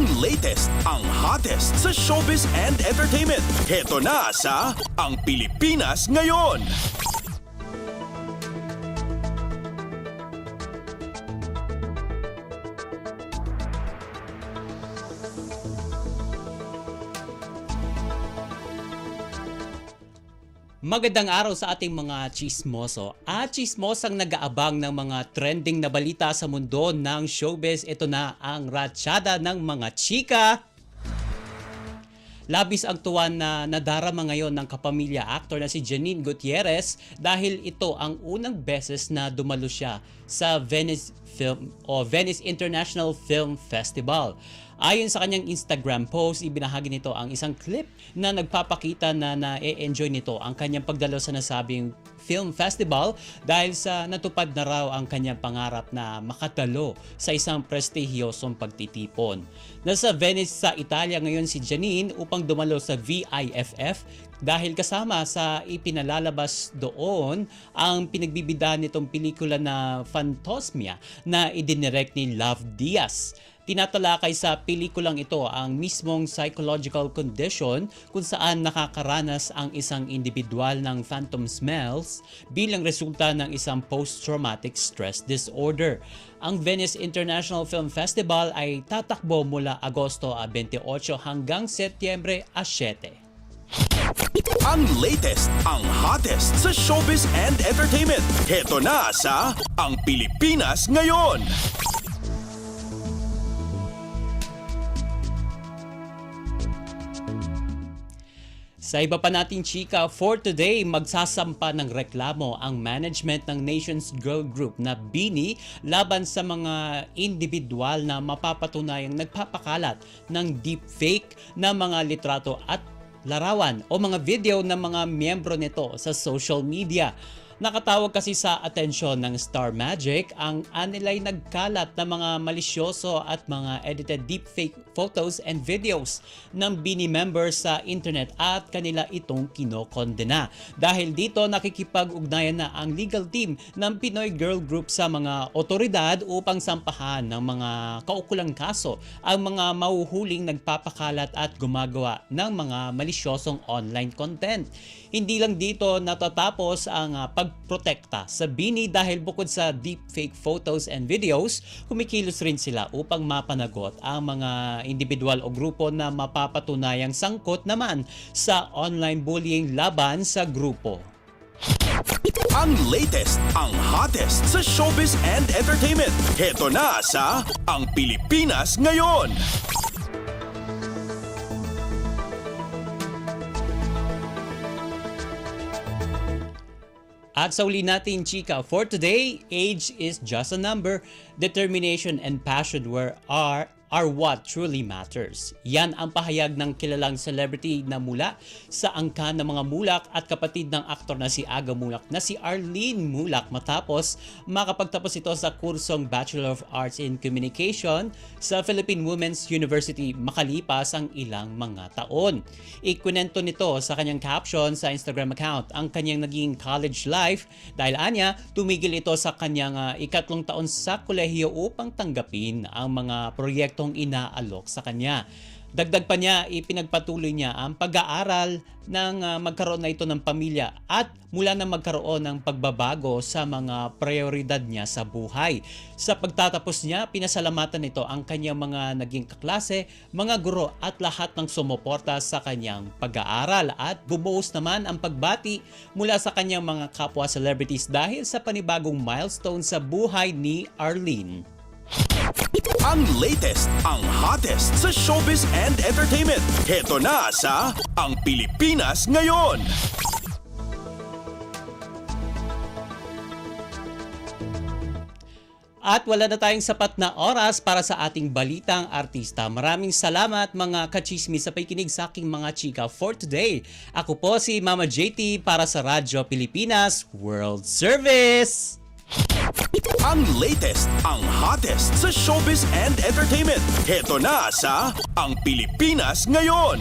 Ang latest, ang hottest sa showbiz and entertainment. Heto na sa Ang Pilipinas Ngayon. Magandang araw sa ating mga chismoso at chismosang nag-aabang ng mga trending na balita sa mundo ng showbiz. Ito na ang ratsyada ng mga chika. Labis ang tuwan na nadarama ngayon ng kapamilya actor na si Janine Gutierrez dahil ito ang unang beses na dumalo siya sa Venice International Film Festival. Ayon sa kanyang Instagram post, ibinahagi nito ang isang clip na nagpapakita na na-enjoy nito ang kanyang pagdalo sa nasabing film festival dahil sa natupad na raw ang kanyang pangarap na makatalo sa isang prestihiyosong pagtitipon. Nasa Venice sa Italia ngayon si Janine upang dumalo sa VIFF dahil kasama sa ipinalalabas doon ang pinagbibidahan nitong pelikula na Phantosmia na idinirect ni Love Diaz. Tinatalakay sa pelikulang ito ang mismong psychological condition kung saan nakakaranas ang isang individual ng phantom smells bilang resulta ng isang post-traumatic stress disorder. Ang Venice International Film Festival ay tatakbo mula Agosto 28 hanggang Setyembre 7. Ang latest, ang hottest sa showbiz and entertainment. Heto na sa Ang Pilipinas Ngayon. Sa iba pa nating chika, for today, magsasampa ng reklamo ang management ng Nations Girl Group na BINI laban sa mga individual na mapapatunayang nagpapakalat ng deepfake na mga litrato at larawan o mga video ng mga miyembro nito sa social media. Nakatawag kasi sa atensyon ng Star Magic ang anilay nagkalat na mga malisyoso at mga edited deepfake photos and videos ng BINI members sa internet at kanila itong kinokondena. Dahil dito nakikipag-ugnayan na ang legal team ng Pinoy Girl Group sa mga otoridad upang sampahan ng mga kaukulang kaso ang mga mahuhuling nagpapakalat at gumagawa ng mga malisyosong online content. Hindi lang dito natatapos ang pagprotekta sa BINI dahil bukod sa deepfake photos and videos, kumikilos rin sila upang mapanagot ang mga individual o grupo na mapapatunayang sangkot naman sa online bullying laban sa grupo. Ang latest, ang hottest sa showbiz and entertainment. Heto na sa Ang Pilipinas Ngayon. At sa uli natin, chika, for today, age is just a number. Determination and passion are what truly matters. Yan ang pahayag ng kilalang celebrity na mula sa angkan ng mga Mulak at kapatid ng aktor na si Aga Mulak na si Arlene Mulak matapos makapagtapos ito sa kursong Bachelor of Arts in Communication sa Philippine Women's University makalipas ang ilang mga taon. Ikwento nito sa kanyang caption sa Instagram account ang kanyang naging college life dahil anya tumigil ito sa kanyang ikatlong taon sa kolehiyo upang tanggapin ang mga proyekto inaalok sa kanya. Dagdag pa niya, ipinagpatuloy niya ang pag-aaral ng magkaroon na ito ng pamilya at mula na magkaroon ng pagbabago sa mga prioridad niya sa buhay. Sa pagtatapos niya, pinasalamatan nito ang kanyang mga naging kaklase, mga guro at lahat ng sumuporta sa kanyang pag-aaral at bumuhos naman ang pagbati mula sa kanyang mga kapwa celebrities dahil sa panibagong milestone sa buhay ni Arlene. Ang latest, ang hottest sa showbiz and entertainment. Heto na sa Ang Pilipinas Ngayon. At wala na tayong sapat na oras para sa ating balitang artista. Maraming salamat mga kachismis sa pakikinig sa aking mga chika for today. Ako po si Mama JT para sa Radyo Pilipinas World Service. Ang latest, ang hottest sa showbiz and entertainment. Heto na sa Ang Pilipinas Ngayon.